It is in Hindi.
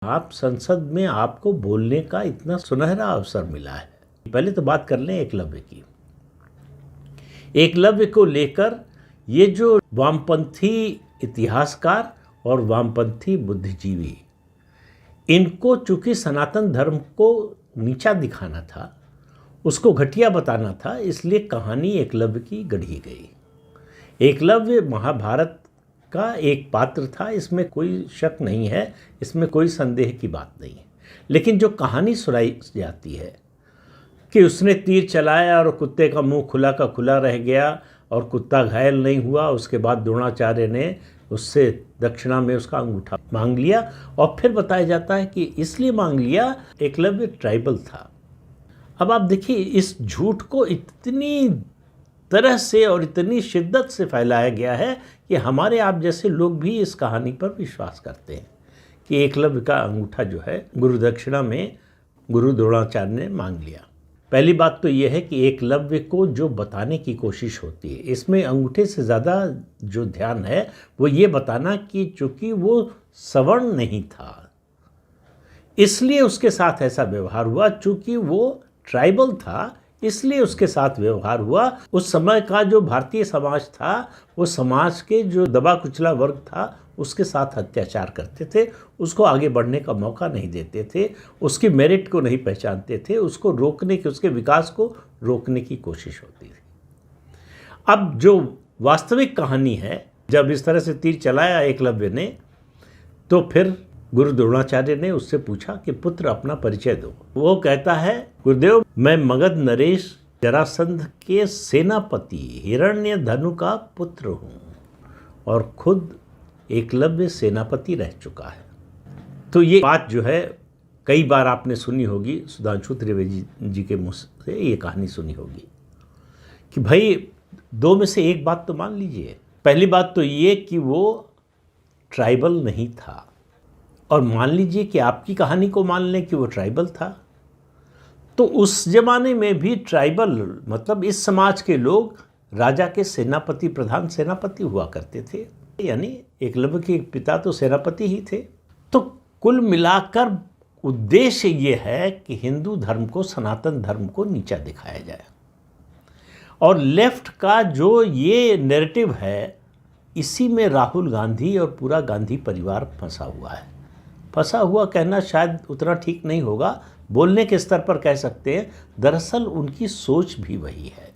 आप संसद में आपको बोलने का इतना सुनहरा अवसर मिला है। पहले तो बात कर लें एकलव्य की। एकलव्य को लेकर ये जो वामपंथी इतिहासकार और वामपंथी बुद्धिजीवी, इनको चूंकि सनातन धर्म को नीचा दिखाना था, उसको घटिया बताना था, इसलिए कहानी एकलव्य की गढ़ी गई। एकलव्य महाभारत का एक पात्र था, इसमें कोई शक नहीं है, इसमें कोई संदेह की बात नहीं है। लेकिन जो कहानी सुनाई जाती है कि उसने तीर चलाया और कुत्ते का मुंह खुला का खुला रह गया और कुत्ता घायल नहीं हुआ, उसके बाद द्रोणाचार्य ने उससे दक्षिणा में उसका अंगूठा मांग लिया, और फिर बताया जाता है कि इसलिए मांग लिया एकलव्य ट्राइबल था। अब आप देखिए, इस झूठ को इतनी तरह से और इतनी शिद्दत से फैलाया गया है कि हमारे आप जैसे लोग भी इस कहानी पर विश्वास करते हैं कि एकलव्य का अंगूठा जो है गुरु दक्षिणा में गुरु द्रोणाचार्य ने मांग लिया। पहली बात तो यह है कि एकलव्य को जो बताने की कोशिश होती है, इसमें अंगूठे से ज़्यादा जो ध्यान है वो ये बताना कि चूँकि वो सवर्ण नहीं था इसलिए उसके साथ ऐसा व्यवहार हुआ, चूँकि वो ट्राइबल था इसलिए उसके साथ व्यवहार हुआ। उस समय का जो भारतीय समाज था, वो समाज के जो दबा कुचला वर्ग था उसके साथ अत्याचार करते थे, उसको आगे बढ़ने का मौका नहीं देते थे, उसकी मेरिट को नहीं पहचानते थे, उसको रोकने की, उसके विकास को रोकने की कोशिश होती थी। अब जो वास्तविक कहानी है, जब इस तरह से तीर चलाया एकलव्य ने, तो फिर गुरु द्रोणाचार्य ने उससे पूछा कि पुत्र अपना परिचय दो। वो कहता है, गुरुदेव मैं मगध नरेश जरासंध के सेनापति हिरण्यधनु का पुत्र हूँ और खुद एकलव्य सेनापति रह चुका है। तो ये बात जो है कई बार आपने सुनी होगी, सुधांशु त्रिवेदी जी के मुँह से ये कहानी सुनी होगी कि भाई दो में से एक बात तो मान लीजिए। पहली बात तो ये कि वो ट्राइबल नहीं था, और मान लीजिए कि आपकी कहानी को मान लें कि वो ट्राइबल था, तो उस जमाने में भी ट्राइबल मतलब इस समाज के लोग राजा के सेनापति, प्रधान सेनापति हुआ करते थे, यानी एकलव्य के पिता तो सेनापति ही थे। तो कुल मिलाकर उद्देश्य ये है कि हिंदू धर्म को, सनातन धर्म को नीचा दिखाया जाए, और लेफ्ट का जो ये नैरेटिव है, इसी में राहुल गांधी और पूरा गांधी परिवार फंसा हुआ है। फंसा हुआ कहना शायद उतना ठीक नहीं होगा, बोलने के स्तर पर कह सकते हैं, दरअसल उनकी सोच भी वही है।